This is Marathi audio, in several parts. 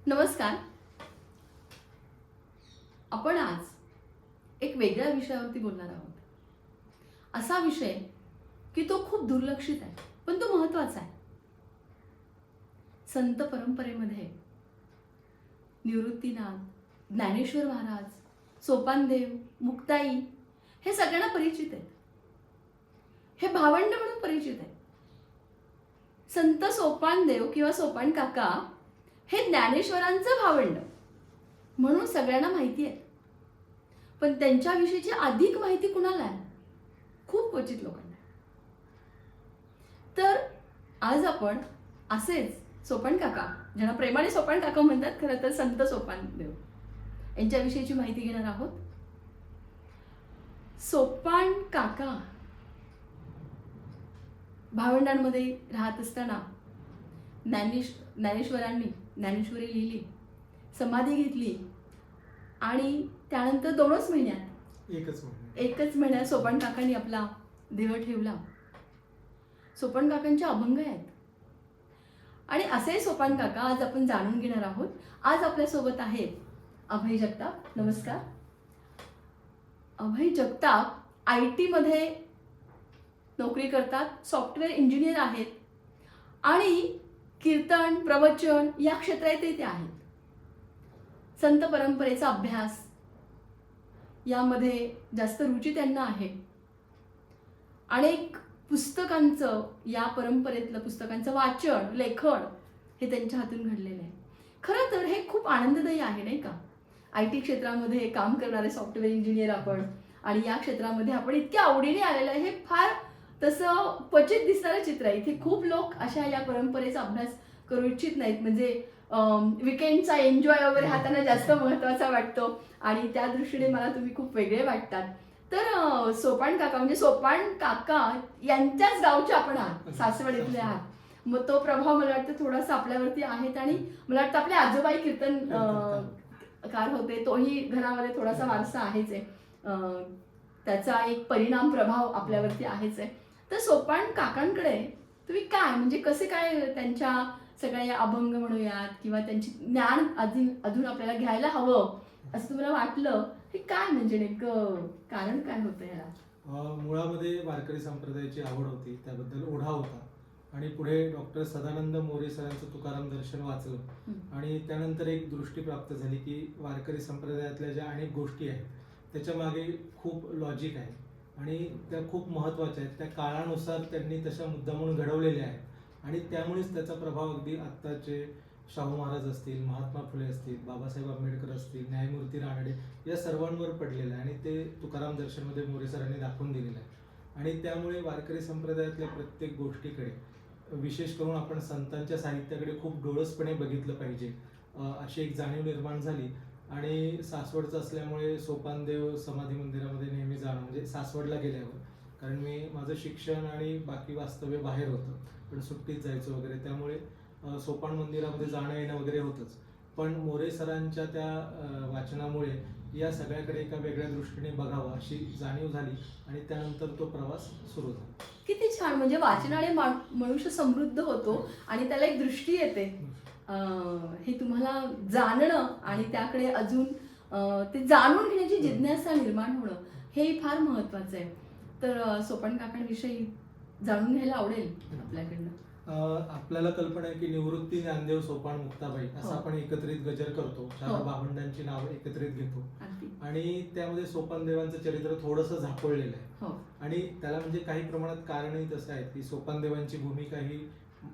नमस्कार. आपण आज एक वेगळ्या विषयावरती बोलणार आहोत. असा विषय की तो खूप दुर्लक्षित आहे, पण तो महत्त्वाचा आहे. संत परंपरेमध्ये निवृत्तीनाथ, ज्ञानेश्वर महाराज, सोपानदेव, मुक्ताई हे सगळ्यांना परिचित आहेत. हे भावंड म्हणून परिचित आहेत. संत सोपानदेव किंवा सोपान काका हे ज्ञानेश्वरांचं भावंड म्हणून सगळ्यांना माहिती आहे. पण त्यांच्याविषयीची अधिक माहिती कुणाला आहे? खूप क्वचित लोकांना. तर आज आपण असेच सोपान काका, ज्यांना प्रेमाने सोपान काका म्हणतात, खरं तर संत सोपानदेव यांच्याविषयीची माहिती घेणार आहोत. सोपान काका भावंडांमध्ये राहत असताना ज्ञानेश्वरांनी ज्ञानेश्वरी लिहिली, समाधी घेतली आणि त्यानंतर एकच महिन्यात सोपान काकांनी आपला देह ठेवला. सोपान काकांचे अभंग आहेत आणि असे सोपान काका आज आपण जाणून घेणार आहोत. आज आपल्यासोबत आहेत अभय जगताप. नमस्कार. अभय जगताप IT मध्ये नोकरी करतात, सॉफ्टवेअर इंजिनियर आहेत आणि कीर्तन, प्रवचन या क्षेत्रातही ते आहेत. संत परंपरेचा अभ्यास यामध्ये जास्त रुची त्यांना आहे. अनेक पुस्तकांचं, या परंपरेतलं पुस्तकांचं वाचन, लेखन हे त्यांच्या हातून घडलेलं आहे. खरं तर हे खूप आनंददायी आहे, नाही का? IT क्षेत्रामध्ये काम करणारे सॉफ्टवेअर इंजिनियर आपण, आणि या क्षेत्रामध्ये आपण इतक्या आवडीने आलेलं आहे. हे फार तसं क्वचित दिसणारं चित्र आहे. इथे खूप लोक अशा या परंपरेचा अभ्यास करू इच्छित नाहीत. म्हणजे विकेंडचा एन्जॉय वगैरे हा त्यांना जास्त महत्त्वाचा वाटतो आणि त्या दृष्टीने मला तुम्ही खूप वेगळे वाटतात. तर सोपान काका म्हणजे सोपान काका यांच्याच गावचे आपण आहात, सासवड इथले आहात. मग तो प्रभाव मला वाटतं थोडासा आपल्यावरती आहेत आणि मला वाटतं आपले आजोबाई कीर्तन कार होते, तोही घरामध्ये थोडासा वारसा आहेच आहे. त्याचा एक परिणाम, प्रभाव आपल्यावरती आहेच आहे. तर सोपान काकांकडे तुम्ही काय, म्हणजे कसे काय त्यांच्या सगळ्या या अभंग म्हणूयात किंवा त्यांची ज्ञान अजून आपल्याला घ्यायला हवं असं तुम्हाला वाटलं, हे काय म्हणजे नेमकं कारण काय होतं याला? मुळामध्ये वारकरी संप्रदायाची आवड होती, त्याबद्दल ओढा होता आणि पुढे डॉक्टर सदानंद मोरे सरांचं तुकाराम दर्शन वाचलं आणि त्यानंतर एक दृष्टी प्राप्त झाली की वारकरी संप्रदायातल्या ज्या अनेक गोष्टी आहेत त्याच्या मागे खूप लॉजिक आहे आणि त्या खूप महत्त्वाच्या आहेत. त्या काळानुसार त्यांनी तशा मुद्दामून घडवलेल्या आहेत आणि त्यामुळेच त्याचा प्रभाव अगदी आत्ताचे शाहू महाराज असतील, महात्मा फुले असतील, बाबासाहेब आंबेडकर असतील, न्यायमूर्ती रानडे या सर्वांवर पडलेलं आहे आणि ते तुकाराम दर्शनमध्ये मोरे सरांनी दाखवून दिलेलं आहे. आणि त्यामुळे वारकरी संप्रदायातल्या प्रत्येक गोष्टीकडे, विशेष करून आपण संतांच्या साहित्याकडे खूप डोळसपणे बघितलं पाहिजे, अशी एक जाणीव निर्माण झाली. आणि सासवडचं असल्यामुळे सोपानदेव समाधी मंदिरामध्ये नेहमी जाणं, म्हणजे सासवडला गेल्यावर, कारण मी माझं शिक्षण आणि बाकी वास्तव्य बाहेर होतं, पण सुट्टीत जायचं वगैरे, त्यामुळे सोपान मंदिरामध्ये जाणं येणं वगैरे होतंच. पण मोरे सरांच्या त्या वाचनामुळे या सगळ्याकडे एका वेगळ्या दृष्टीने बघावं अशी जाणीव झाली आणि त्यानंतर तो प्रवास सुरू झाला. किती छान. म्हणजे वाचनाने मनुष्य समृद्ध होतो आणि त्याला एक दृष्टी येते. हे तुम्हाला जाणणं आणि त्याकडे अजून ते जाणून घेण्याची जिज्ञासा निर्माण होणं हे फार महत्त्वाचं आहे. तर सोपान काकांविषयी जाणून घ्यायला आवडेल आपल्याकडनं. आपल्याला कल्पना आहे की निवृत्ती, ज्ञानदेव, सोपान, मुक्ताबाई असं आपण एकत्रित गजर करतो, चार भावंडांची नावं एकत्रित घेतो आणि त्यामध्ये सोपानदेवांचं चरित्र थोडंसं झापळलेलं आहे. आणि त्याला म्हणजे काही प्रमाणात कारणही तसं आहे की सोपानदेवांची भूमिका ही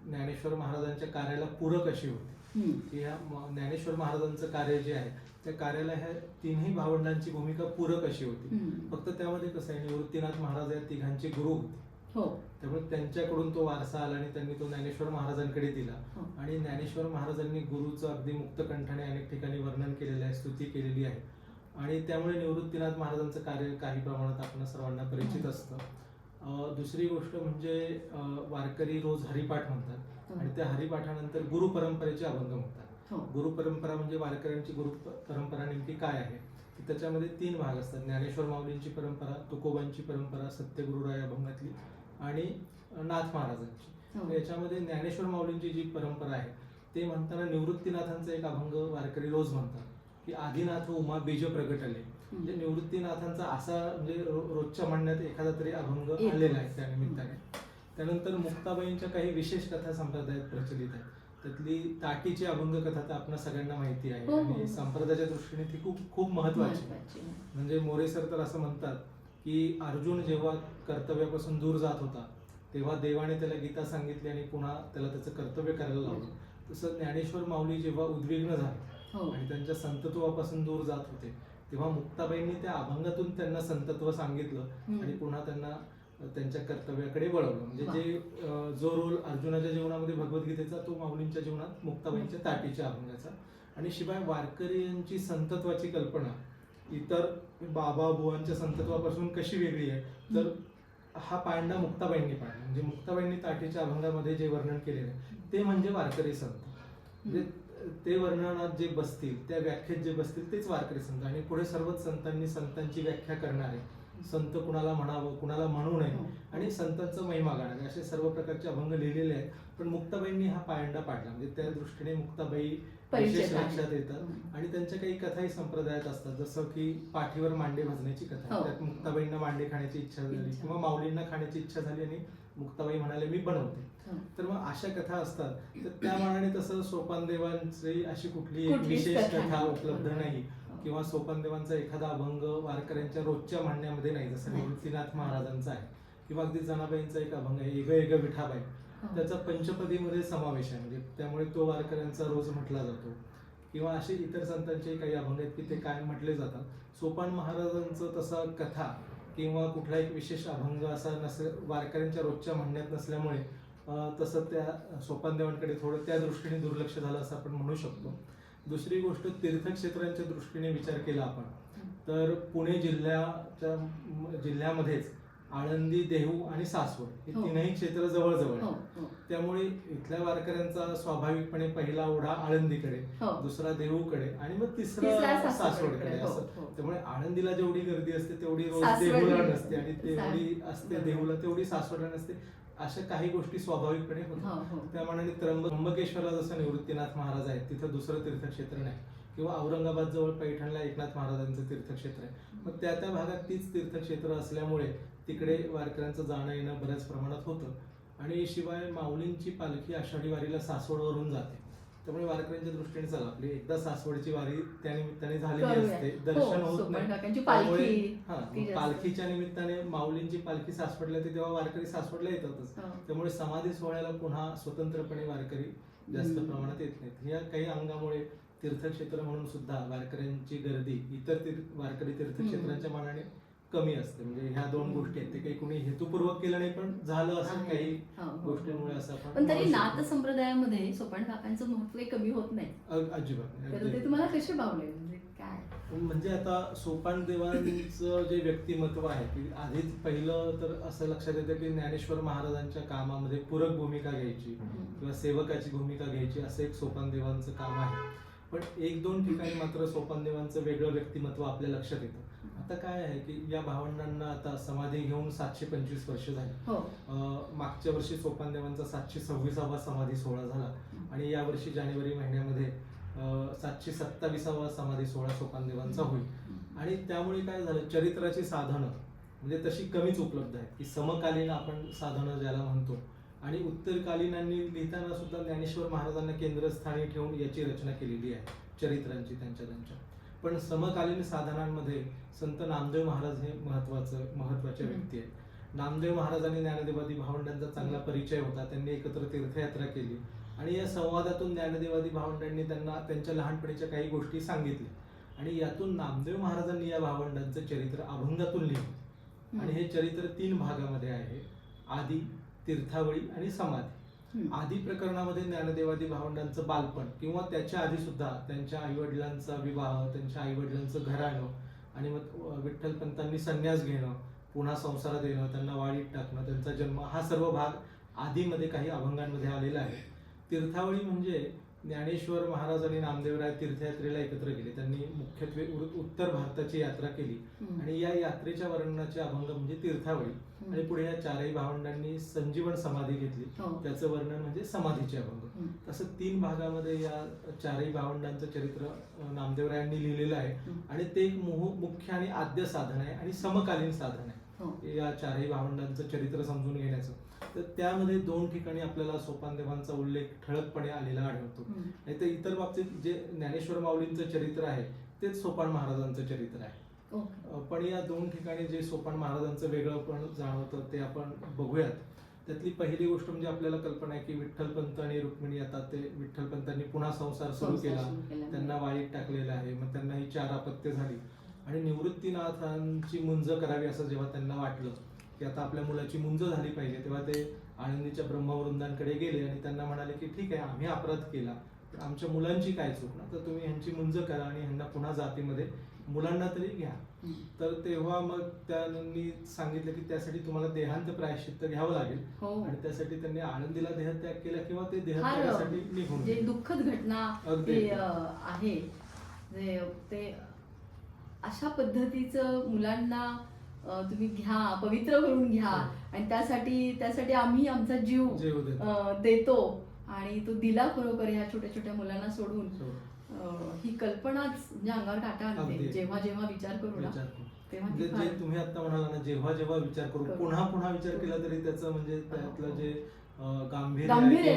ज्ञानेश्वर महाराजांच्या कार्याला पूरक अशी होती की ह्या ज्ञानेश्वर महाराजांचं कार्य जे आहे त्या कार्याला ह्या तिन्ही भावंडांची भूमिका पूरक अशी होती. फक्त त्यामध्ये कसं आहे, निवृत्तीनाथ महाराज या तिघांचे गुरु होते, त्यामुळे त्यांच्याकडून तो वारसा आला आणि त्यांनी तो ज्ञानेश्वर महाराजांकडे दिला. आणि ज्ञानेश्वर महाराजांनी गुरुचं अगदी मुक्तकंठाने अनेक ठिकाणी वर्णन केलेलं आहे, स्तुती केलेली आहे आणि त्यामुळे निवृत्तीनाथ महाराजांचं कार्य काही प्रमाणात आपण सर्वांना परिचित असतं. दुसरी गोष्ट म्हणजे वारकरी रोज हरिपाठ म्हणतात आणि त्या हरिपाठानंतर गुरुपरंपरेचे अभंग म्हणतात. गुरुपरंपरा म्हणजे वारकऱ्यांची गुरुपरंपरा नेमकी काय आहे, की त्याच्यामध्ये 3 भाग असतात: ज्ञानेश्वर माऊलींची परंपरा, तुकोबांची परंपरा, सत्यगुरुराय अभंगातली आणि नाथ महाराजांची. याच्यामध्ये ज्ञानेश्वर माऊलींची जी परंपरा आहे ते म्हणताना निवृत्तीनाथांचा एक अभंग वारकरी रोज म्हणतात की आदिनाथ उमा बीज प्रगटले. म्हणजे निवृत्तीनाथांचा असा म्हणजे रोजच्या म्हणण्यात एखादा तरी अभंग आलेला आहे त्या निमित्ताने. त्यानंतर मुक्ताबाईंच्या काही विशेष कथा संप्रदायात प्रचलित आहेत. त्यातली ताटीची अभंग कथा तर आपल्या सगळ्यांना माहिती आहे आणि संप्रदायाच्या दृष्टीने ती खूप खूप महत्वाची. म्हणजे मोरे सर तर असं म्हणतात की अर्जुन जेव्हा कर्तव्यापासून दूर जात होता तेव्हा देवाने त्याला गीता सांगितली आणि पुन्हा त्याला त्याचं कर्तव्य करायला लावलं. तसं ज्ञानेश्वर माऊली जेव्हा उद्विग्न झाले आणि त्यांच्या संतत्वापासून दूर जात होते तेव्हा मुक्ताबाईंनी त्या अभंगातून त्यांना संतत्व सांगितलं आणि पुन्हा त्यांना त्यांच्या कर्तव्याकडे वळवलं. म्हणजे जे जो रोल अर्जुनाच्या जीवनामध्ये भगवद्गीतेचा तो माऊलींच्या जीवनात मुक्ताबाईंच्या ताटीच्या अभंगाचा. आणि शिवाय वारकऱ्यांची संतत्वाची कल्पना इतर बाबा बुवांच्या संतत्वापासून कशी वेगळी आहे तर हा पांडा मुक्ताबाईंनी पाडला. म्हणजे मुक्ताबाईंनी ताटीच्या अभंगामध्ये जे वर्णन केलेलं आहे ते म्हणजे वारकरी संत. म्हणजे ते वर्णनात जे बसतील त्या व्याख्येत जे बसतील तेच वारकरी संत. आणि पुढे सर्वच संतांनी संतांची व्याख्या करणारे संत कुणाला म्हणावं कुणाला म्हणू नये आणि संतांचं महिमा गाणारे असे सर्व प्रकारचे अभंग लिहिलेले आहेत. पण मुक्ताबाईंनी हा पायंडा पाडला. म्हणजे त्या दृष्टीने मुक्ताबाई विशेष लक्षात येतात. आणि त्यांच्या काही कथाही संप्रदायात असतात. जसं की पाठीवर मांडे भाजण्याची कथा, त्यात मुक्ताबाईंना मांडे खाण्याची इच्छा झाली किंवा माऊलींना खाण्याची इच्छा झाली आणि मुक्ताबाई म्हणाले मी बनवते. तर मग अशा कथा असतात. तर त्या मानाने तसं सोपानदेवांची अशी कुठली एक विशेष कथा उपलब्ध नाही किंवा सोपानदेवांचा एखादा अभंग वारकऱ्यांच्या रोजच्या म्हणण्यामध्ये नाही. जसं निवृत्तीनाथ महाराजांचा आहे किंवा अगदी जनाबाईंचा एक अभंग आहे एग एग विठाबाई, त्याचा पंचपदीमध्ये समावेश आहे. म्हणजे त्यामुळे तो वारकऱ्यांचा रोज म्हटला जातो. किंवा असे इतर संतांचे काही अभंग आहेत की ते कायम म्हटले जातात. सोपान महाराजांचं तसं कथा किंवा कुठला एक विशेष अभंग असा वारकऱ्यांच्या रोजच्या म्हणण्यात नसल्यामुळे तसं त्या सोपानदेवांकडे थोडं त्या दृष्टीने दुर्लक्ष झालं असं आपण म्हणू शकतो. दुसरी गोष्ट तीर्थक्षेत्रांच्या दृष्टीने विचार केला आपण तर पुणे जिल्ह्यामध्येच आळंदी, देहू आणि सासवड हे तीनही क्षेत्र जवळजवळ आहे. त्यामुळे इथल्या वारकऱ्यांचा स्वाभाविकपणे पहिला ओढा आळंदीकडे, दुसरा देहूकडे आणि मग तिसरा सासवडकडे असं. त्यामुळे आळंदीला जेवढी गर्दी असते तेवढी रोज देहूला नसते आणि तेवढी असते देहूला तेवढी सासवडला नसते. अशा काही गोष्टी स्वाभाविकपणे होतात. त्यामानाने त्र्यंबकेश्वरला जसं निवृत्तीनाथ महाराज आहेत तिथं दुसरं तीर्थक्षेत्र नाही किंवा औरंगाबाद जवळ पैठणला एकनाथ महाराजांचं तीर्थक्षेत्र आहे. मग त्या त्या भागात तीच तीर्थक्षेत्र असल्यामुळे तिकडे वारकऱ्यांचं जाणं येणं बऱ्याच प्रमाणात होतं. आणि शिवाय माऊलींची पालखी आषाढी वारीला सासवडवरून जाते. त्यामुळे वारकऱ्यांच्या दृष्टीने चला आपली एकदा सासवडची वारी त्या निमित्ताने झालेली असते, दर्शन होत नाही. पालखीच्या निमित्ताने माऊलींची पालखी सासवडला येते तेव्हा वारकरी सासवडला येतातच. त्यामुळे समाधी सोहळ्याला पुन्हा स्वतंत्रपणे वारकरी जास्त प्रमाणात येत नाहीत. या काही अंगामुळे तीर्थक्षेत्र म्हणून सुद्धा वारकऱ्यांची गर्दी इतर वारकरी तीर्थक्षेत्रांच्या मानाने कमी असते. म्हणजे ह्या दोन गोष्टी आहेत ते काही कोणी हेतुपूर्वक केलं नाही पण झालं असं काही गोष्टींमुळे असं आपण. पण तरी नाथ संप्रदायामध्ये सोपान काकांचं महत्व कमी होत नाही अजिबात. तर ते तुम्हाला कसे भावले म्हणजे काय? म्हणजे आता सोपान देवांचं जे व्यक्तिमत्व आहे की आधीच पहिलं तर असं लक्षात येतं की ज्ञानेश्वर महाराजांच्या कामामध्ये पूरक भूमिका घ्यायची किंवा सेवकाची भूमिका घ्यायची असं एक सोपान देवांचं काम आहे. पण एक दोन ठिकाणी मात्र सोपान देवांचं वेगळं व्यक्तिमत्व आपल्या लक्षात येतं. आता काय आहे की या भावंडांना आता समाधी घेऊन 725 वर्ष झाली. मागच्या वर्षी सोपान देवांचा 726वा समाधी सोहळा झाला आणि यावर्षी जानेवारी महिन्यामध्ये 727वा समाधी सोहळा सोपान देवांचा होईल. आणि त्यामुळे काय झालं चरित्राची साधनं म्हणजे तशी कमीच उपलब्ध आहेत की समकालीन आपण साधनं ज्याला म्हणतो आणि उत्तरकालीनांनी लिहिताना सुद्धा ज्ञानेश्वर महाराजांना केंद्रस्थानी ठेवून याची रचना केलेली आहे चरित्रांची त्यांच्या. पण समकालीन साधनांमध्ये संत नामदेव महाराज हे महत्वाच्या व्यक्ती आहेत. नामदेव महाराजांनी ज्ञानदेवादी भावंडांचा चांगला परिचय होता. त्यांनी एकत्र तीर्थयात्रा केली आणि या संवादातून ज्ञानदेवादी भावंडांनी त्यांना त्यांच्या लहानपणीच्या काही गोष्टी सांगितल्या आणि यातून नामदेव महाराजांनी या भावंडांचं चरित्र अभंगातून लिहिलं. आणि हे चरित्र 3 भागामध्ये आहे, आदी, तीर्थावळी आणि समाधी. आदी प्रकरणामध्ये ज्ञानदेवादी भावंडांचं बालपण किंवा त्याच्या आधी सुद्धा त्यांच्या आईवडिलांचा विवाह, त्यांच्या आईवडिलांचं घराणं आणि मग विठ्ठलपंतांनी संन्यास घेणं, पुन्हा संसारात येणं, त्यांना वाळीत टाकणं, त्यांचा जन्म, हा सर्व भाग आदीमध्ये काही अभंगांमध्ये आलेला आहे. तीर्थावळी म्हणजे ज्ञानेश्वर महाराज आणि नामदेवराय तीर्थयात्रेला एकत्र गेले. त्यांनी मुख्यत्वे उत्तर भारताची यात्रा केली आणि या यात्रेच्या वर्णनाचे अभंग म्हणजे तीर्थावळी. आणि पुढे या चारही भावंडांनी संजीवन समाधी घेतली, त्याचं वर्णन म्हणजे समाधीचे अभंग. तसं 3 भागामध्ये या चारही भावंडांचं चरित्र नामदेवरायांनी लिहिलेलं आहे आणि ते एक मुख्य आणि आद्य साधन आहे आणि समकालीन साधन आहे या चारही भावंडांचं चरित्र समजून घेण्याचं. तर त्यामध्ये 2 ठिकाणी आपल्याला सोपानदेवांचा उल्लेख ठळकपणे आलेला आढळतो. नाही तर इतर बाबतीत जे ज्ञानेश्वर माऊलींचं चरित्र आहे तेच सोपान महाराजांचं चरित्र आहे. पण या 2 ठिकाणी जे सोपान महाराजांचं वेगळंपण जाणवतं ते आपण बघूयात. त्यातली पहिली गोष्ट म्हणजे आपल्याला कल्पना आहे की विठ्ठलपंत आणि रुक्मिणी, आता ते विठ्ठलपंतांनी पुन्हा संसार सुरू केला, त्यांना वाळीत टाकलेलं आहे. मग त्यांना ही 4 अपत्य झाली आणि निवृत्तीनाथांची मुंज करावी असं जेव्हा त्यांना वाटलं की आता आपल्या मुलाची मुंज झाली पाहिजे, तेव्हा ते आळंदीच्या ब्रह्मवृंदांकडे गेले आणि त्यांना म्हणाले की ठीक आहे, आम्ही अपराध केला पण आमच्या मुलांची काय चूक ना, तर तुम्ही ह्यांची मुंज करा आणि ह्यांना पुन्हा जातीमध्ये मुलांना तरी घ्या. तर तेव्हा मग त्यांनी सांगितलं की त्यासाठी तुम्हाला देहांत प्रायश्चित्त घ्यावं लागेल आणि त्यासाठी त्यांनी आळंदीला देहत्याग केला किंवा ते देहत्यागासाठी निघून जे दुःखद घटना आहे ते अशा पद्धतीचं मुलांना तुम्ही घ्या, पवित्र करून घ्या आणि त्यासाठी आम्ही आमचा जीव देतो आणि तो दिला खरोखर ह्या छोट्या छोट्या मुलांना सोडून. ही कल्पनाच म्हणजे अंगावर काटा आणते जेव्हा जेव्हा विचार करू ना तेव्हा. जे तुम्ही आता म्हणाला ना, जेव्हा जेव्हा विचार करू, पुन्हा पुन्हा विचार केला तरी त्याचं म्हणजे त्यातलं जे गांभीर्य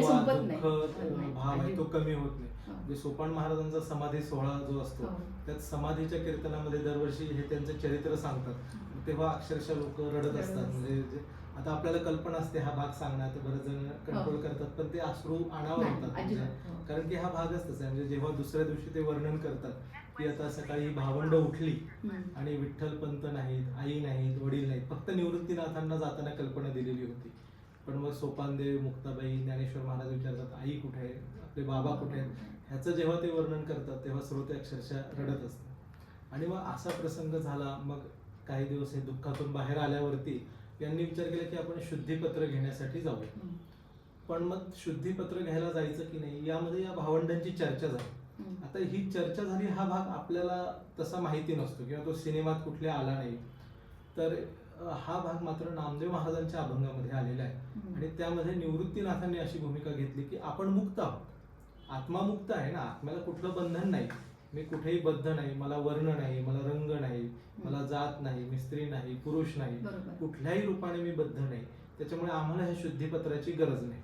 भाव आहे तो कमी होत नाही. म्हणजे सोपान महाराजांचा समाधी सोहळा जो असतो त्यात समाधीच्या कीर्तनामध्ये दरवर्षी हे त्यांचं चरित्र सांगतात, तेव्हा अक्षरशः लोक रडत असतात. म्हणजे आता आपल्याला कल्पना असते हा भाग सांगण्यात बरेच जण कंट्रोल करतात, पण ते अश्रू आणावं लागतात कारण की हा भागच तसा आहे. म्हणजे जेव्हा दुसऱ्या दिवशी ते वर्णन करतात की आता सकाळी भावंड उठली आणि विठ्ठलपंत नाहीत, आई नाहीत, वडील नाहीत, फक्त निवृत्तीनाथांना जाताना कल्पना दिलेली होती. पण मग सोपानदेव, मुक्ताबाई, ज्ञानेश्वर महाराज विचारतात आई कुठे आहे, आपले बाबा कुठे आहेत, ह्याचं जेव्हा ते वर्णन करतात तेव्हा श्रोते अक्षरशः रडत असतात. आणि मग असा प्रसंग झाला. मग काही दिवस हे दुःखातून बाहेर आल्यावरती यांनी विचार केला की आपण शुद्धीपत्र घेण्यासाठी जाऊया. पण मग शुद्धीपत्र घ्यायला जायचं की नाही यामध्ये या भावंडांची चर्चा झाली. आता ही चर्चा झाली, हा भाग आपल्याला तसा माहिती नसतो किंवा तो सिनेमात कुठले आला नाही. तर हा भाग मात्र नामदेव महाराजांच्या अभंगामध्ये आलेला आहे आणि त्यामध्ये निवृत्तीनाथांनी अशी भूमिका घेतली की आपण मुक्त आहोत, आत्मा मुक्त आहे ना, आत्म्याला कुठलं बंधन नाही, मी कुठेही बद्ध नाही, मला वर्ण नाही, मला रंग नाही, मला जात नाही, मी स्त्री नाही, पुरुष नाही, कुठल्याही रूपाने मी बद्ध नाही. त्याच्यामुळे आम्हाला ह्या शुद्धीपत्राची गरज नाही.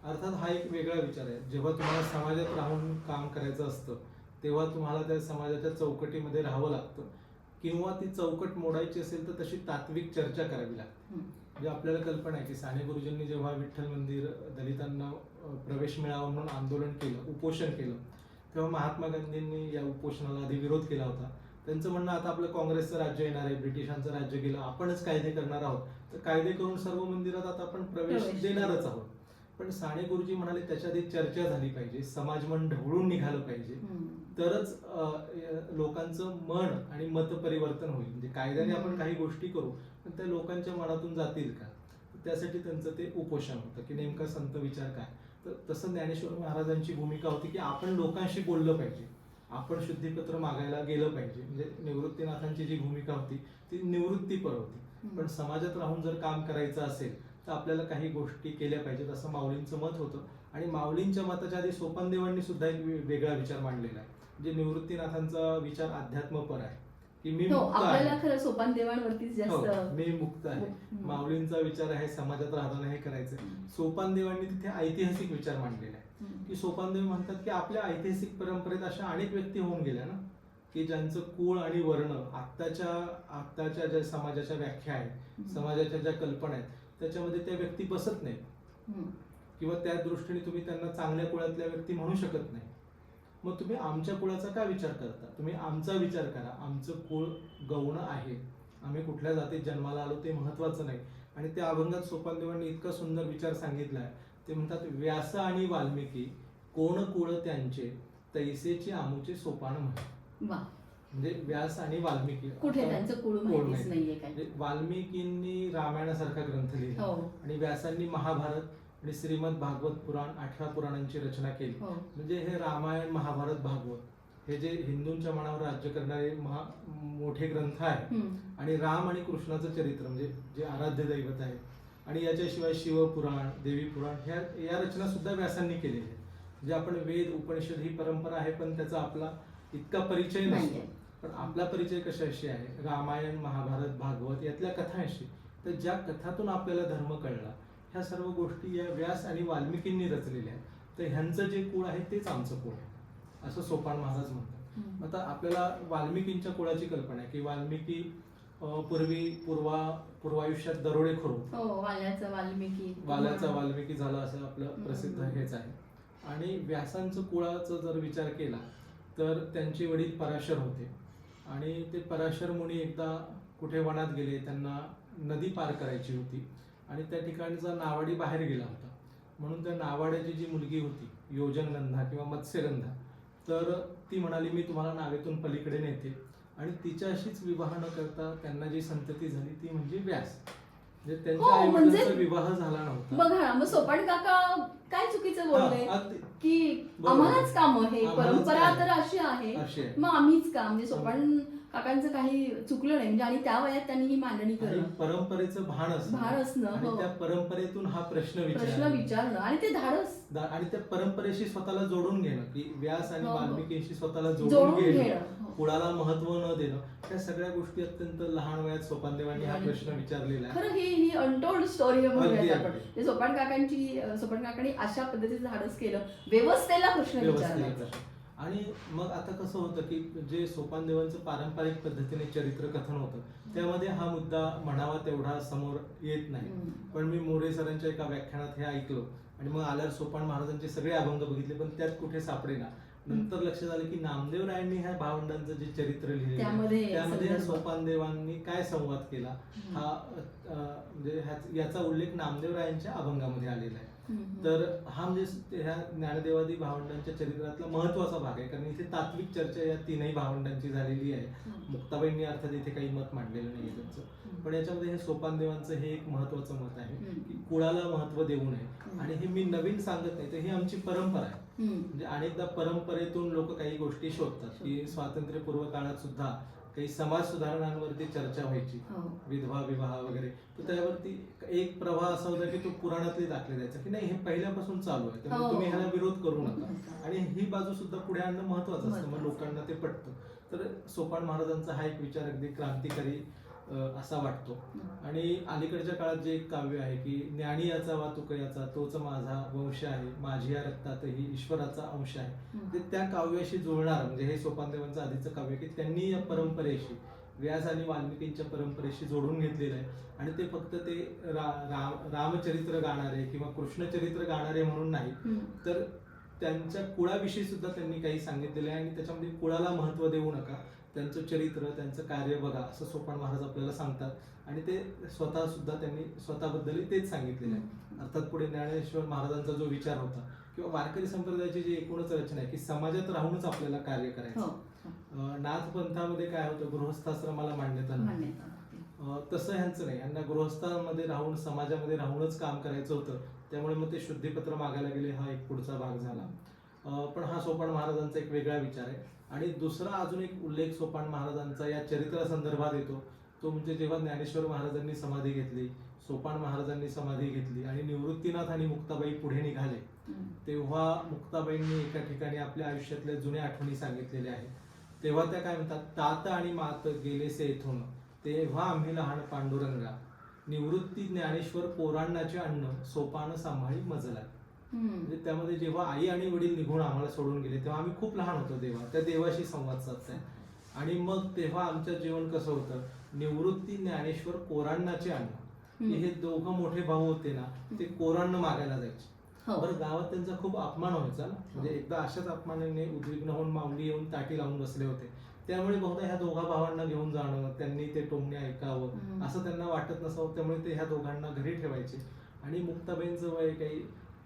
अर्थात हा एक वेगळा विचार आहे. जेव्हा तुम्हाला समाजात राहून काम करायचं असतं तेव्हा तुम्हाला त्या समाजाच्या चौकटीमध्ये राहावं लागतं किंवा ती चौकट मोडायची असेल तर तशी तात्विक चर्चा करावी लागते. म्हणजे आपल्याला कल्पना आहे की साने गुरुजींनी जेव्हा विठ्ठल मंदिर दलितांना प्रवेश मिळावा म्हणून आंदोलन केलं, उपोषण केलं, तेव्हा महात्मा गांधींनी या उपोषणाला आधी विरोध केला होता. त्यांचं म्हणणं आता आपलं काँग्रेसचं राज्य येणार आहे, ब्रिटिशांचं राज्य गेलं, आपणच कायदे करणार आहोत, तर कायदे करून सर्व मंदिरात आता आपण प्रवेश देणारच आहोत. पण साने गुरुजी म्हणाले त्याच्या आधी चर्चा झाली पाहिजे, समाजमन ढवळून निघालं पाहिजे, तरच लोकांचं मन आणि मत परिवर्तन होईल. म्हणजे कायद्याने आपण काही गोष्टी करू पण त्या लोकांच्या मनातून जातील का, त्यासाठी त्यांचं ते उपोषण होतं की नेमका संत विचार काय. तर तसं ज्ञानेश्वर महाराजांची भूमिका होती की आपण लोकांशी बोललं पाहिजे, आपण शुद्धीपत्र मागायला गेलं पाहिजे. म्हणजे निवृत्तीनाथांची जी भूमिका होती ती निवृत्तीपर होती, पण समाजात राहून जर काम करायचं असेल तर आपल्याला काही गोष्टी केल्या पाहिजेत असं माऊलींचं मत होतं. आणि माऊलींच्या मताच्या आधी सोपानदेवांनी सुद्धा एक वेगळा विचार मांडलेला आहे. म्हणजे निवृत्तीनाथांचा विचार अध्यात्मपर आहे की मी मुक्त आहे, खरं सोपानदेवांवरतीच जास्त मी मुक्त आहे. माऊलींचा विचार आहे समाजात राहताना हे करायचं. सोपानदेवांनी तिथे ऐतिहासिक विचार मांडलेला आहे की सोपानदेव म्हणतात की आपल्या ऐतिहासिक परंपरेत अशा अनेक व्यक्ती होऊन गेल्या ना की ज्यांचं कुळ आणि वर्ण आत्ताच्या ज्या समाजाच्या व्याख्या आहेत, समाजाच्या ज्या कल्पना आहेत त्याच्यामध्ये त्या व्यक्ती बसत नाहीत किंवा त्या दृष्टीने तुम्ही त्यांना चांगल्या कुळातल्या व्यक्ती म्हणू शकत नाही. मग तुम्ही आमच्या कुळाचा का विचार करता, तुम्ही आमचा विचार करा. आमचं कुळ गौण आहे, आम्ही कुठल्या जातीत जन्माला आलो ते महत्वाचं नाही. आणि त्या अभंगात सोपानदेवांनी इतका सुंदर विचार सांगितलाय. ते म्हणतात व्यास आणि वाल्मिकी कोण कुळ त्यांचे तैसेचे आमुचे सोपान म्हणे. म्हणजे व्यास आणि वाल्मिकी कुठे त्यांचं कुळ माहितीच नाहीये काय. वाल्मिकींनी रामायणासारखा ग्रंथ लिहिला आणि व्यासांनी महाभारत, आणि श्रीमद भागवत पुराण 18 पुराणांची रचना केली. हो. म्हणजे हे रामायण महाभारत भागवत हे जे हिंदूंच्या मनावर राज्य करणारे मोठे ग्रंथ आहेत. आणि राम आणि कृष्णाचं चरित्र म्हणजे जे आराध्य दैवत आहे, आणि याच्याशिवाय शिवपुराण, देवी पुराण या रचना सुद्धा व्यासांनी केलेल्या आहेत. म्हणजे आपण वेद उपनिषद ही परंपरा आहे, पण त्याचा आपला इतका परिचय नसतो. पण आपला परिचय कशाशी आहे, रामायण महाभारत भागवत यातल्या कथांशी. तर ज्या कथातून आपल्याला धर्म कळला, ह्या सर्व गोष्टी या व्यास आणि वाल्मिकींनी रचलेल्या आहेत. तर ह्यांचं जे कुळ आहे तेच आमचं कुळ आहे, असं सोपान महाराज म्हणतात. आता आपल्याला वाल्मिकींच्या कुळाची कल्पना आहे की वाल्मिकी पूर्वायुष्यात दरोडेखोर होते. वाल्याचा वाल्मिकी झाला असं आपलं प्रसिद्ध हेच आहे. आणि व्यासांचं कुळाचा जर विचार केला तर त्यांचे वडील पराशर होते, आणि ते पराशर मुनी एकदा कुठे वनात गेले, त्यांना नदी पार करायची होती, आणि त्या ठिकाणचा नावाडी बाहेर गेला होता. म्हणून त्या नावाड्याची जी मुलगी होती योजनगंधा किंवा मत्स्यगंधा, तर ती म्हणाली मी तुम्हाला नावेतून पलीकडे नेते, आणि तिच्याशीच विवाह न करता त्यांना जी संतती झाली ती म्हणजे व्यास. म्हणजे त्यांच्या आईवडिलांचा विवाह झाला नव्हता. बघा मग सोपान काका काय चुकीचं बोलले की आम्हालाच काम, हे परंपरा तर अशी आहे मग आम्हीच का, म्हणजे सोपान काकांचं काही चुकलं नाही म्हणजे, आणि त्या वयात त्यांनी ही मांडणी करणं, परंपरेचं भान असणं, त्या परंपरेतून हा प्रश्न विचारणं, आणि ते धाडस, आणि त्या परंपरेशी स्वतःला जोडून घेणं, की व्यास आणि वाल्मिकींशी स्वतःला जोडून घेणं, कुळाला महत्व न देणं, त्या सगळ्या गोष्टी अत्यंत लहान वयात सोपानदेवांनी हा प्रश्न विचारलेला आहे. खरं ही अनटोल्ड स्टोरी म्हणूया आपण. सोपान काकांनी अशा पद्धतीचं धाडस केलं, व्यवस्थेला प्रश्न विचारला. आणि मग आता कसं होतं की जे सोपानदेवांचं पारंपरिक पद्धतीने चरित्र कथन होतं त्यामध्ये हा मुद्दा म्हणावा तेवढा समोर येत नाही. पण मी मोरे सरांच्या एका व्याख्यानात हे ऐकलं, आणि मग आल्यावर सोपान महाराजांचे सगळे अभंग बघितले, पण त्यात कुठे सापडेना. नंतर लक्षात आलं की नामदेव रायांनी ह्या भावंडांचं जे चरित्र लिहिले त्यामध्ये सोपानदेवांनी काय संवाद केला हा म्हणजे याचा उल्लेख नामदेव रायांच्या अभंगामध्ये आलेला आहे. तर हा म्हणजे ह्या ज्ञानदेवादी भावंडांच्या चरित्रातला महत्वाचा भाग आहे, कारण इथे तात्विक चर्चा या तीनही भावंडांची झालेली आहे. मुक्ताबाईंनी अर्थात इथे काही मत मांडलेलं नाही त्यांचं, पण याच्यामध्ये हे सोपानदेवांचं हे एक महत्वाचं मत आहे की कुळाला महत्व देऊ नये. आणि हे मी नवीन सांगत नाही, तर ही आमची परंपरा आहे. म्हणजे अनेकदा परंपरेतून लोक काही गोष्टी शोधतात की स्वातंत्र्यपूर्व काळात सुद्धा काही समाज सुधारणांवरती चर्चा व्हायची, विधवा विवाह वगैरे, तर त्यावरती एक प्रवाह असा होता की तो पुराणातले दाखले द्यायचा की नाही हे पहिल्यापासून चालू आहे, त्यामुळे तुम्ही ह्याला विरोध करू नका. आणि ही बाजू सुद्धा पुढे आणणं महत्वाचं असतं, मग लोकांना ते पटतं. तर सोपान महाराजांचा हा एक विचार अगदी क्रांतिकारी असा वाटतो. आणि अलीकडच्या काळात जे एक काव्य आहे की ज्ञानी याचा वा तुकयाचा तोच माझा वंश आहे, माझी या रक्तातही ईश्वराचा अंश आहे. ते त्या काव्याशी जुळणार म्हणजे हे सोपानदेवांचं आधीचं काव्य की त्यांनी या परंपरेशी व्यास आणि वाल्मिकींच्या परंपरेशी जोडून घेतलेलं आहे. आणि ते फक्त ते रामचरित्र गाणारे किंवा कृष्णचरित्र गाणारे म्हणून नाही, तर त्यांच्या कुळाविषयी सुद्धा त्यांनी काही सांगितलेलं आहे. आणि त्याच्यामध्ये कुळाला महत्व देऊ नका, त्यांचं चरित्र त्यांचं कार्य बघा असं सोपान महाराज आपल्याला सांगतात. आणि ते स्वतः सुद्धा त्यांनी स्वतःबद्दल तेच सांगितलेलं आहे. अर्थात पुढे ज्ञानेश्वर महाराजांचा जो विचार होता किंवा वारकरी संप्रदायाची जी एकूणच रचना आहे की समाजात राहूनच आपल्याला कार्य करायचं. नाथपंथामध्ये काय होतं, गृहस्थाश्रमाला मान्यता नाही, तसं ह्यांचं नाही. यांना गृहस्थामध्ये राहून समाजामध्ये राहूनच काम करायचं होतं, त्यामुळे मग ते शुद्धीपत्र मागायला गेले, हा एक पुढचा भाग झाला. पण हा सोपान महाराजांचा एक वेगळा विचार आहे. आणि दुसरा अजून एक उल्लेख सोपान महाराजांचा या चरित्रासंदर्भात येतो, तो म्हणजे जेव्हा ज्ञानेश्वर महाराजांनी समाधी घेतली, सोपान महाराजांनी समाधी घेतली आणि निवृत्तीनाथ आणि मुक्ताबाई पुढे निघाले, तेव्हा मुक्ताबाईंनी एका ठिकाणी आपल्या आयुष्यातल्या जुन्या आठवणी सांगितलेल्या आहेत. तेव्हा त्या काय म्हणतात, तात आणि मात गेलेसे येथून तेव्हा आम्ही लहान पांडुरंगा, निवृत्ती ज्ञानेश्वर पोरांनाचे अन्न सोपान सांभाळी मजला. म्हणजे त्यामध्ये जेव्हा आई आणि वडील निघून आम्हाला सोडून गेले तेव्हा आम्ही खूप लहान होतो, त्या देवाशी संवाद साधताय. आणि मग तेव्हा आमचं जीवन कसं होतं, निवृत्ती ज्ञानेश्वर कोरांनाचे अन्न, हे दोघं मोठे भाऊ होते ना, ते कोरांना मागायला जायचे. बरं, गावात त्यांचा खूप अपमान व्हायचा ना, म्हणजे एकदा अशाच अपमानाने उद्विग्न होऊन माऊली येऊन ताटी लावून बसले होते. त्यामुळे बहुधा ह्या दोघा भावांना घेऊन जाणं, त्यांनी ते टोमणे ऐकावं असं त्यांना वाटत नसावं, त्यामुळे ते ह्या दोघांना घरी ठेवायचे. आणि मुक्ताबाईंचं वय काही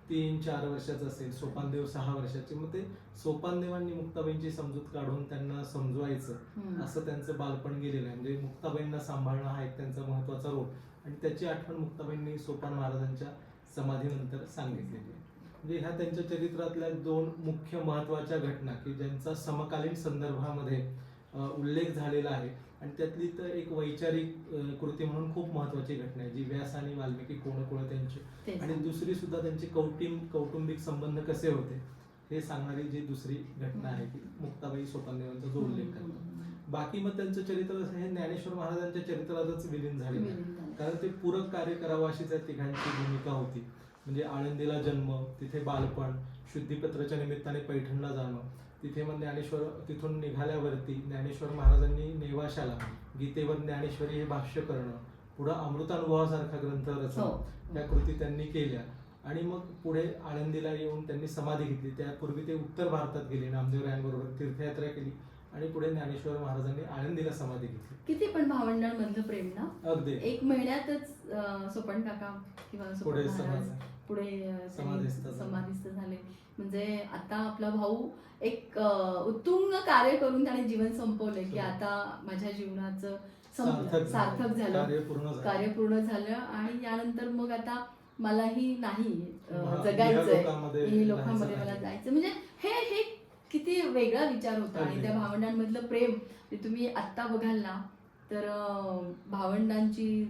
3-4 वर्षाचं असेल, सोपानदेव 6 वर्षाचे. मग ते सोपानदेवांनी मुक्ताबाईंची समजूत काढून त्यांना समजवायचं, असं त्यांचं बालपण गेलेलं आहे. म्हणजे मुक्ताबाईंना सांभाळणं हा एक त्यांचा महत्वाचा रोल. आणि त्याची आठवण मुक्ताबाईंनी सोपान महाराजांच्या समाधीनंतर सांगितलेली आहे. म्हणजे ह्या त्यांच्या चरित्रातल्या 2 मुख्य महत्त्वाच्या घटना की ज्यांचा समकालीन संदर्भामध्ये उल्लेख झालेला आहे. आणि त्यातली तर एक वैचारिक कृती म्हणून खूप महत्त्वाची घटना आहे जी व्यास आणि वाल्मिकी कोण त्यांची, आणि दुसरी सुद्धा त्यांचे कौटुंबिक संबंध कसे होते हे सांगणारी जी दुसरी घटना आहे की मुक्ताबाई सोपानदेवांचा जो उल्लेख करतो. बाकी मग त्यांचं चरित्र असं हे ज्ञानेश्वर महाराजांच्या चरित्रातच विलीन झालेलं आहे, कारण ते पूरक कार्य करावं अशी त्या तिघांची भूमिका होती. म्हणजे आळंदीला जन्म, तिथे बालपण, शुद्धीपत्राच्या निमित्ताने पैठणला जाणं, तिथे मग ज्ञानेश्वर तिथून निघाल्यावरती ज्ञानेश्वर महाराजांनी नेवाशाला गीतेवर ज्ञानेश्वरी हे भाष्य करणं, पुढं अमृतानुभवासारखा ग्रंथ रचणं, त्या कृती त्यांनी केल्या. आणि मग पुढे आळंदीला येऊन त्यांनी समाधी घेतली. त्यापूर्वी ते उत्तर भारतात गेले, नामदेवरायांबरोबर तीर्थयात्रा केली आणि पुढे ज्ञानेश्वर महाराजांनी आळंदीला समाधी घेतली. किती पण भावंडांमधलं प्रेम ना, अगदी 1 महिन्यातच सोपन काका किंवा पुढे सोपन महाराज पुढे समाधीस्थ झाले. म्हणजे आता आपला भाऊ एक उत्तुंग कार्य करून त्याने जीवन संपवलंय की आता माझ्या जीवनाचं सार्थक झालं, कार्य पूर्ण झालं आणि यानंतर मग आता मलाही नाही जगायचंय, हे लोकांमध्ये मला जायचं. म्हणजे हे किती वेगळा विचार होता. आणि त्या भावंडांमधलं प्रेम तुम्ही आत्ता बघाल ना तर भावंडांची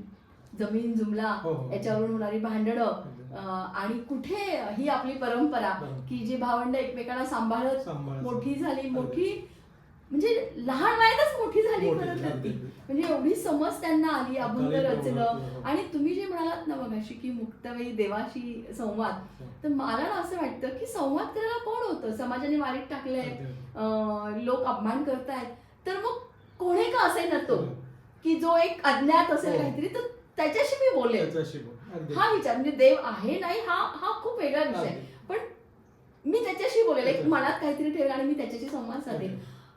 जमीन जुमला याच्यावरून होणारी भांडणं आणि कुठे ही आपली परंपरा की जी भावंड एकमेकांना सांभाळत मोठी झाली, मोठी म्हणजे लहान वयातच मोठी झाली परत ती. म्हणजे एवढी समज त्यांना आली, अभंग रचलं. आणि तुम्ही जे म्हणालात ना मगाशी की मुक्ताबाई देवाशी संवाद, तर मला ना असं वाटतं की संवाद करायला कोण होतं? समाजाने वारीत टाकलंय, लोक अपमान करतायत, तर मग कोणी का असेल ना तो की जो एक अज्ञात असेल काहीतरी, तर त्याच्याशी मी बोलेल. हा विचार म्हणजे देव आहे नाही हा खूप वेगळा विषय, पण मी त्याच्याशी बोलेल, एक मनात काहीतरी ठेवेल आणि मी त्याच्याशी संवाद साधेल.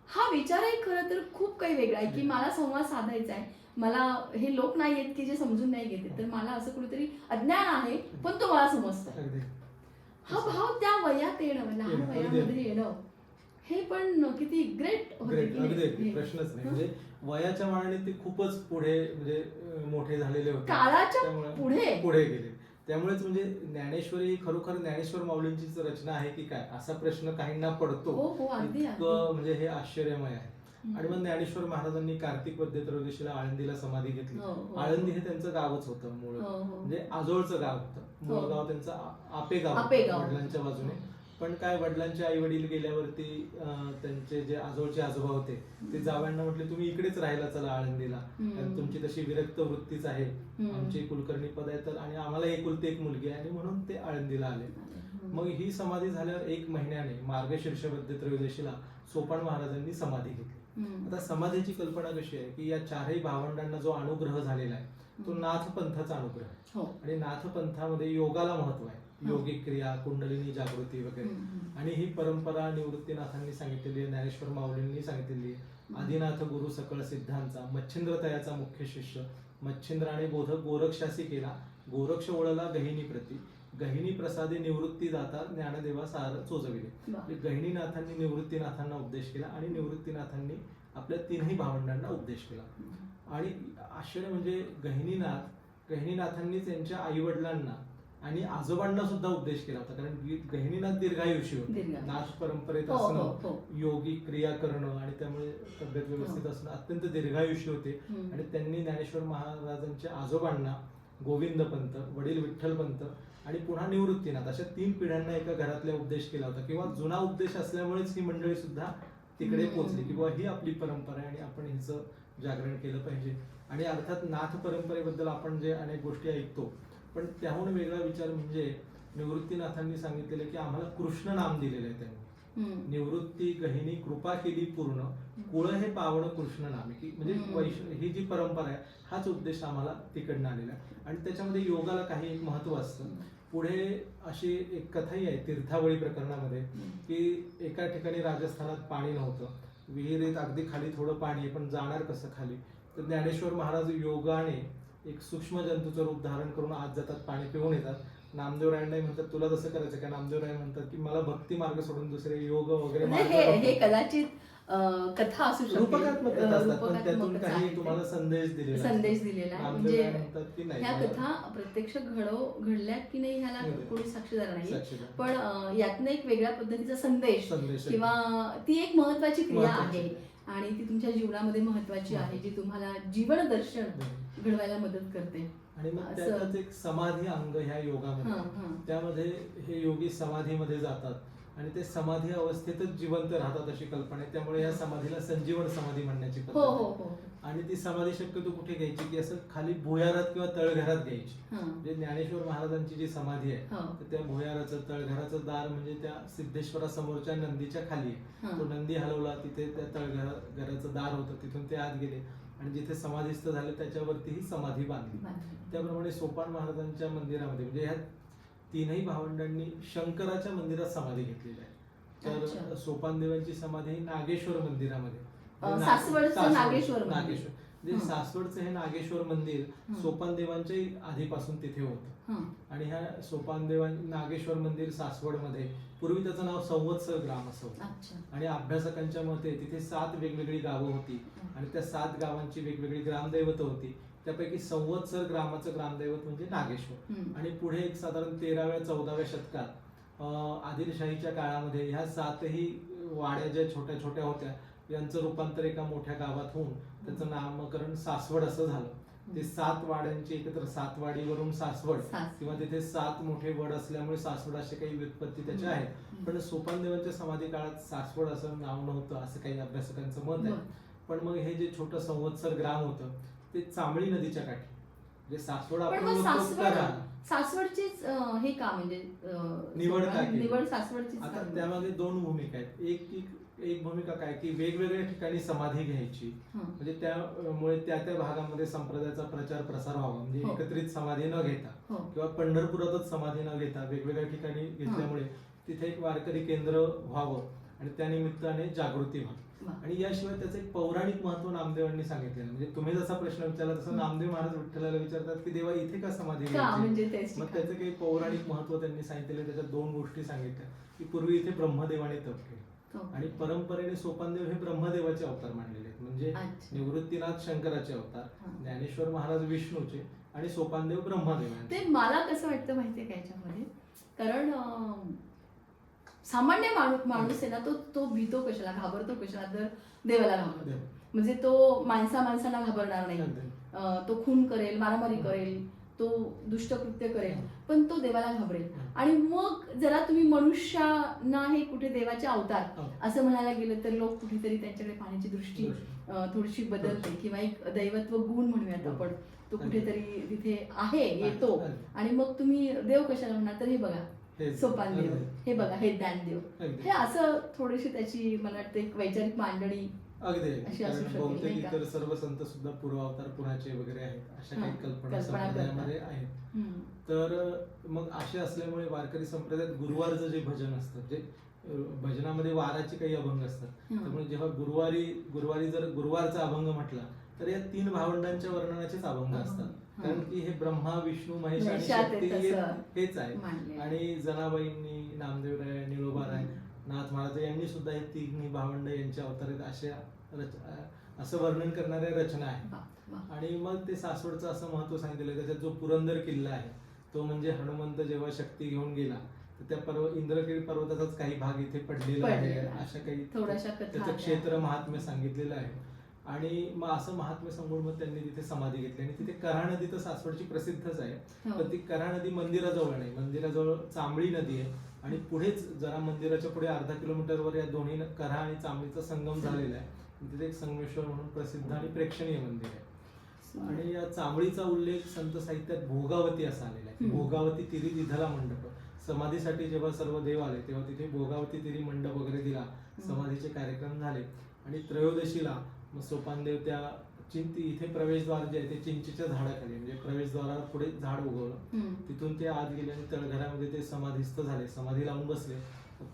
हा विचारही खरं तर खूप काही वेगळा आहे की मला संवाद साधायचा आहे. मला हे लोक नाही आहेत की जे समजून नाही घेते, तर मला असं कुठेतरी अज्ञान आहे पण तो मला समजतो. हा भाव त्या वयात येणं, लहान वयामध्ये येणं, हे पण किती ग्रेट होते. प्रश्नच नाही. म्हणजे वयाच्या मानाने ते खूपच पुढे म्हणजे मोठे झालेले होते, काळाच्या पुढे गेले. त्यामुळेच म्हणजे ज्ञानेश्वरी ही खरोखर ज्ञानेश्वर माऊलींचीच रचना आहे की काय असा प्रश्न काहींना पडतो. इतकं म्हणजे हे आश्चर्यमय आहे. आणि मग ज्ञानेश्वर महाराजांनी कार्तिक वद्य त्रयोदशीला आळंदीला समाधी घेतली. आळंदी हे त्यांचं गावच होतं, मूळ म्हणजे आजोळचं गाव होतं. मूळ गाव त्यांचं आपेगाव वडिलांच्या बाजूने. पण काय, वडिलांचे आई वडील गेल्यावरती त्यांचे जे आजोळचे आजोबा होते ते जावयांना म्हटले तुम्ही इकडेच राहायला चला आळंदीला, तुमची तशी विरक्त वृत्तीच आहे, आमची कुलकर्णी पद आहे तर, आणि आम्हाला एकुलती एक मुलगी आहे, आणि म्हणून ते आळंदीला आले. मग ही समाधी झाल्यावर 1 महिन्याने मार्गशीर्ष वद्य त्रयोदशीला सोपान महाराजांनी समाधी घेतली. आता समाधीची कल्पना कशी आहे की या 4ही भावंडांना जो अनुग्रह झालेला आहे तो नाथ पंथाचा अनुग्रह आहे. आणि नाथ पंथामध्ये योगाला महत्व आहे, योगिक क्रिया, कुंडलिनी जागृती वगैरे. आणि ही परंपरा निवृत्तीनाथांनी सांगितलेली आहे, ज्ञानेश्वर माऊलींनी सांगितलेली आहे. आदिनाथ गुरु सकळ सिद्धांचा, मच्छिंद्रतयाचा मुख्य शिष्य, मच्छिंद्राने बोधक गोरक्षासी केला, गोरक्ष ओळला गहिनी प्रती, गहिनी प्रसादे निवृत्ती दाता ज्ञानदेवा सार चोजविले. गहिनीनाथांनी निवृत्तीनाथांना उपदेश केला आणि निवृत्तीनाथांनी आपल्या 3ही भावंडांना उपदेश केला. आणि आश्चर्य म्हणजे गहिनीनाथांनी त्यांच्या आई वडिलांना आणि आजोबांना सुद्धा उपदेश केला होता, कारण गहिनीनाथ दीर्घायुषी होते. नाथ परंपरेत असणं, योगिक क्रिया करणं आणि त्यामुळे तब्येत व्यवस्थित असणं, अत्यंत दीर्घायुषी होते. आणि त्यांनी ज्ञानेश्वर महाराजांच्या आजोबांना गोविंद पंत, वडील विठ्ठल पंत आणि पुन्हा निवृत्तीनाथ अशा 3 पिढ्यांना एका घरातल्या उपदेश केला होता. किंवा जुना उपदेश असल्यामुळेच ही मंडळी सुद्धा तिकडे पोहोचली की बाबा ही आपली परंपरा आहे आणि आपण हिचं जागरण केलं पाहिजे. आणि अर्थात नाथ परंपरेबद्दल आपण जे अनेक गोष्टी ऐकतो, पण त्याहून वेगळा विचार म्हणजे निवृत्तीनाथांनी सांगितलेलं की आम्हाला कृष्ण नाम दिलेलं आहे त्यांनी. निवृत्ती गहिनी कृपा केली पूर्ण, कुळ हे पावण कृष्ण नामे, की म्हणजे ही जी परंपरा आहे हाच उद्देश आम्हाला तिकडनं आलेला आहे. आणि त्याच्यामध्ये योगाला काही एक महत्व असतं. पुढे अशी एक कथाही आहे तीर्थावळी प्रकरणामध्ये की एका ठिकाणी राजस्थानात पाणी नव्हतं, विहिरीत अगदी खाली थोडं पाणी आहे, पण जाणार कसं खाली. तर ज्ञानेश्वर महाराज योगाने एक सूक्ष्म जंतूचं रूप धारण करून आत जातात, पाणी पिऊन येतात. नामदेवरायांना म्हणतात तुला तसं करायचं का? नामदेवराय म्हणतात की मला भक्ती मार्ग सोडून दुसरे योग वगैरे हे कदाचित कथा असू शकते, रूपकात्मक कथा असतात, पण रूपकात्मक त्यातून कथा काही आहे ते. तुम्हाला संदेश दिलेला असतो. संदेश दिलेला आहे. नामदेव म्हणजे काय म्हणतात की नाही, ह्या मला कथा प्रत्यक्ष घडल्यात की नाही ह्याला नाही. कोणी साक्षीदार नाही, साक्षीदार. पण यातनं एक वेगळ्या पद्धतीचा संदेश संदेश आहे. किंवा ती एक महत्वाची क्रिया महत्त्वाची. आहे आणि ती तुमच्या जीवनामध्ये महत्वाची आहे, जी तुम्हाला जीवन दर्शन घडवायला मदत करते. आणि मग असं. त्यातच एक समाधी अंग ह्या योगामध्ये, हां. त्यामध्ये हे योगी समाधीमध्ये जातात आणि ते समाधी अवस्थेतच जिवंत राहतात अशी कल्पना आहे. त्यामुळे या समाधीला संजीवन समाधी म्हणण्याची हो पद्धत हो आहे. हो. आणि ती समाधी शक्यतो कुठे घ्यायची की असं खाली भुयारात किंवा तळघरात घ्यायची. हां. म्हणजे ज्ञानेश्वर महाराजांची जी समाधी आहे हो. तर त्या भुयाराचं तळघराचं दार म्हणजे त्या सिद्धेश्वरासमोरच्या नंदीच्या खाली आहे. हां. तो नंदी हलवला, तिथे त्या तळघराचं दार होतं, तिथून ते आत गेले आणि जिथे समाधीस्थ झाले त्याच्यावरती ही समाधी बांधली. त्याप्रमाणे सोपान महाराजांच्या मंदिरामध्ये म्हणजे ह्या तीनही भावंडांनी शंकराच्या मंदिरात समाधी घेतलेली आहे. तर अच्छा. सोपान देवांची समाधी ही नागेश्वर मंदिरामध्ये, सासवडचं नागेश्वर मंदिर. नागेश्वर म्हणजे हं. सासवडचं हे नागेश्वर मंदिर हं. सोपान देवांच्याही आधीपासून तिथे होतं. हां. आणि ह्या सोपान देवां नागेश्वर मंदिर सासवडमध्ये पूर्वी त्याचं नाव संवत्सर ग्राम असं होतं. अच्छा. आणि अभ्यासकांच्या मते तिथे 7 वेगवेगळी गावं होती आणि त्या 7 गावांची वेगवेगळी ग्रामदैवत होती. त्यापैकी संवत्सर ग्रामाचं ग्रामदैवत म्हणजे नागेश्वर. हं. आणि पुढे एक साधारण 13व्या 14व्या शतकात आदिलशाहीच्या काळामध्ये ह्या 7ही वाड्या ज्या छोट्या छोट्या होत्या यांचं रूपांतर एका मोठ्या गावात होऊन त्याचं नामकरण सासवड असं झालं. ते 7 वाड्यांची एकत्र 7 वाडीवरून सासवड किंवा तिथे 7 मोठे वड असल्यामुळे सासवड असे काही व्युत्पत्ती त्याच्या आहेत. पण सोपान देवांच्या समाधी काळात सासवड असं नाव नव्हतं असं काही अभ्यासकांचं मत आहे. पण मग हे जे छोटं संवत्सर ग्राम होतं ते चांबळी नदीच्या काठी, म्हणजे सासवड पण आपण मग बोलतो करा. सासवडचीच हे का म्हणजे निवड का केली? निवड सासवडचीच आता का? त्यामध्ये 2 भूमिका आहेत. एक भूमिका काय की वेगवेगळ्या ठिकाणी समाधी घ्यायची, हं. म्हणजे त्यामुळे त्या त्या भागामध्ये संप्रदायाचा प्रचार प्रसार व्हावा, म्हणजे हो. एकत्रित समाधी न घेता हो. किंवा पंढरपुरातच समाधी न घेता वेगवेगळ्या ठिकाणी घेतल्यामुळे तिथे एक वारकरी केंद्र व्हावं आणि त्या निमित्ताने जागृती व्हावी. वा. आणि याशिवाय त्याचं एक पौराणिक महत्व नामदेवांनी सांगितलेलं. म्हणजे तुम्ही जसा प्रश्न विचारला तसं नामदेव महाराज विठ्ठलाला विचारतात की देवा इथे का समाधी का घ्यायची? म्हणजे तेच मग ठिकाण. त्याचं काही पौराणिक महत्व त्यांनी सांगितलेलं. त्याच्यात 2 गोष्टी सांगितल्या की पूर्वी इथे ब्रह्मदेवाने तप केलं हो. आणि परंपरेने सोपानदेव हे ब्रह्मदेवाचे अवतार मानलेले आहेत. म्हणजे अच्छा. निवृत्तीनाथ शंकराचे अवतार, हां. ज्ञानेश्वर महाराज विष्णूचे आणि सोपानदेव ब्रह्मदेवाचे. ते मला कसं वाटतं माहितीये का याच्यामध्ये, कारण सामान्य माणूस आहे ना, तो भीतो कशाला, घाबरतो कशाला, तर देवाला घाबरतो. देव. म्हणजे तो माणसांना घाबरणार नाही. अगदी. तो खून करेल, मारामारी करेल, तो दुष्टकृत्य करेल, पण तो देवाला घाबरेल. आणि मग जरा तुम्ही मनुष्यांना हे कुठे देवाचे अवतार हो. असं म्हणायला गेलं तर लोक कुठेतरी त्यांच्याकडे पाहण्याची दृष्टी थोडीशी बदलते किंवा एक दैवत्व गुण म्हणूयात आपण, तो कुठेतरी तिथे आहे, येतो. आणि मग तुम्ही देव कशाला म्हणणार, तर हे बघा सोपान देव, हे बघा हे ज्ञानदेव, हे असं थोडीशी त्याची मला वाटतं एक वैचारिक मांडणी अगदी. अशी असू कारण शकते, बहुतेक नाही का? इतर सर्व संत सुद्धा पूर्वावतार पुराचे वगैरे आहेत, अशा काही हां, कल्पना कल्पना संप्रदायामध्ये आहेत. हम्म. तर मग असे असल्यामुळे वारकरी संप्रदायात गुरुवारचं जे भजन असतं, जे भजनामध्ये वाराचे काही अभंग असतात, हं. त्यामुळे जेव्हा गुरुवारी जर गुरुवारचा अभंग म्हटला तर या 3 भावंडांच्या वर्णनाचेच अभंग असतात. हं. कारण की हे ब्रह्मा विष्णू महेश आणि महेशात शक्ती आहे तसं हेच आहे. मानलेलं आहे. आणि जनाबाईंनी, नामदेवराय, निळोबाराय, नाथ महाराज यांनी सुद्धा हे 3 भावंड यांचे अवतार आहेत असं वर्णन करणाऱ्या रचना आहेत. वा, वा. आणि मग ते सासवडचं असं महत्व सांगितलेलं. त्याच्यात जो पुरंदर किल्ला आहे तो म्हणजे हनुमंत जेव्हा शक्ती घेऊन गेला तर त्या इंद्रगिरी पर्वताचाच काही भाग इथे पडलेला आहे. पडलेला आहे. अशा काही थोड्याशा कथा त्याचं आहेत. क्षेत्र महात्म्य सांगितलेलं आहे. आणि मग असं महात्म्य सांगून मग त्यांनी तिथे समाधी घेतली. आणि तिथे कऱ्हा नदी तर सासवडची प्रसिद्धच आहे. हो. पण ती कऱ्हा नदी मंदिराजवळ नाही, मंदिराजवळ चांबळी नदी आहे. आणि पुढेच जरा मंदिराच्या पुढे अर्धा किलोमीटरवर या दोन्ही कऱ्हा आणि चांबळीचा संगम झालेला आहे. तिथे एक संगमेश्वर म्हणून प्रसिद्ध आणि प्रेक्षणीय मंदिर आहे. आणि या चांबळीचा उल्लेख संत साहित्यात भोगावती असा आलेला आहे. भोगावती तिरी दिधला मंडप. समाधीसाठी जेव्हा सर्व देव आले तेव्हा तिथे भोगावती तिरी मंडप वगैरे दिला, समाधीचे कार्यक्रम झाले. आणि त्रयोदशीला मग सोपानदेव त्या इथे प्रवेशद्वार जे आहे ते चिंचेच्या झाडाखाली, म्हणजे प्रवेशद्वारावर पुढे झाड उगवलं, तिथून ते आत गेले आणि तळघरामध्ये ते समाधीस्थ झाले, समाधी लावून बसले.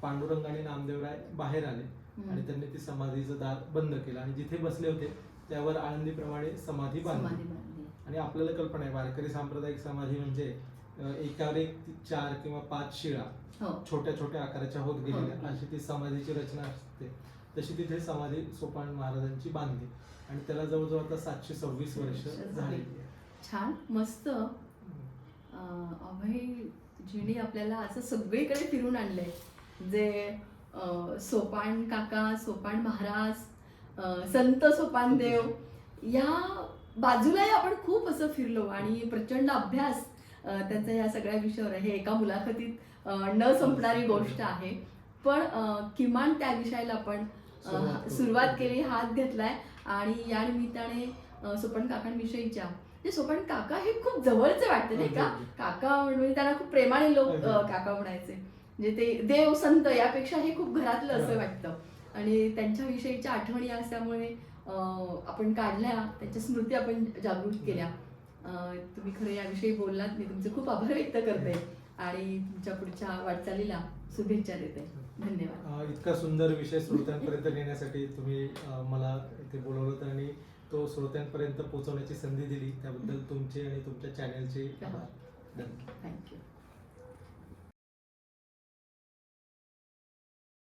पांडुरंग आणि नामदेवराय बाहेर आले आणि त्यांनी ती समाधीचं दार बंद केलं आणि जिथे बसले होते त्यावर आळंदीप्रमाणे समाधी बांधली. आणि आपल्याला कल्पना आहे वारकरी सांप्रदायिक समाधी म्हणजे एकावर एक 4 किंवा 5 शिळा छोट्या छोट्या आकाराच्या होत गेलेल्या, अशी ती समाधीची रचना असते. तशी तिथे समाधी सोपान महाराजांची बांधली आणि त्याला जवळजवळ आता 726 वर्ष झाली. छान, मस्त. अभय जिने आपल्याला असं सगळीकडे फिरून आणलंय, जे सोपान काका, सोपान महाराज, संत सोपानदेव या बाजूलाही आपण खूप असं फिरलो आणि प्रचंड अभ्यास त्यांचा या सगळ्या विषयावर आहे. हे एका मुलाखतीत न संपणारी गोष्ट आहे, पण किमान त्या विषयाला आपण सुरुवात केली, हात घेतलाय आणि या निमित्ताने सोपान काकांविषयीच्या, म्हणजे सोपान काका हे खूप जवळचे वाटते नाही का. काका म्हणजे त्यांना खूप प्रेमाने लोक काका म्हणायचे, म्हणजे ते देव संत यापेक्षा हे खूप घरातलं असं वाटतं. आणि त्यांच्याविषयीच्या आठवणी असल्यामुळे आपण काढल्या, त्यांच्या स्मृती आपण जागृत केल्या. तुम्ही खरं याविषयी बोललात, मी तुमचे खूप आभार व्यक्त करते आणि तुमच्या पुढच्या वाटचालीला शुभेच्छा देते. धन्यवाद. इतका सुंदर विषय श्रोत्यांपर्यंत नेण्यासाठी तुम्ही मला इथे बोलवलं आणि तो श्रोत्यांपर्यंत पोहोचवण्याची संधी दिली, त्याबद्दल तुमचे आणि तुमच्या चॅनलचे आभार. धन्यवाद. थँक्यू.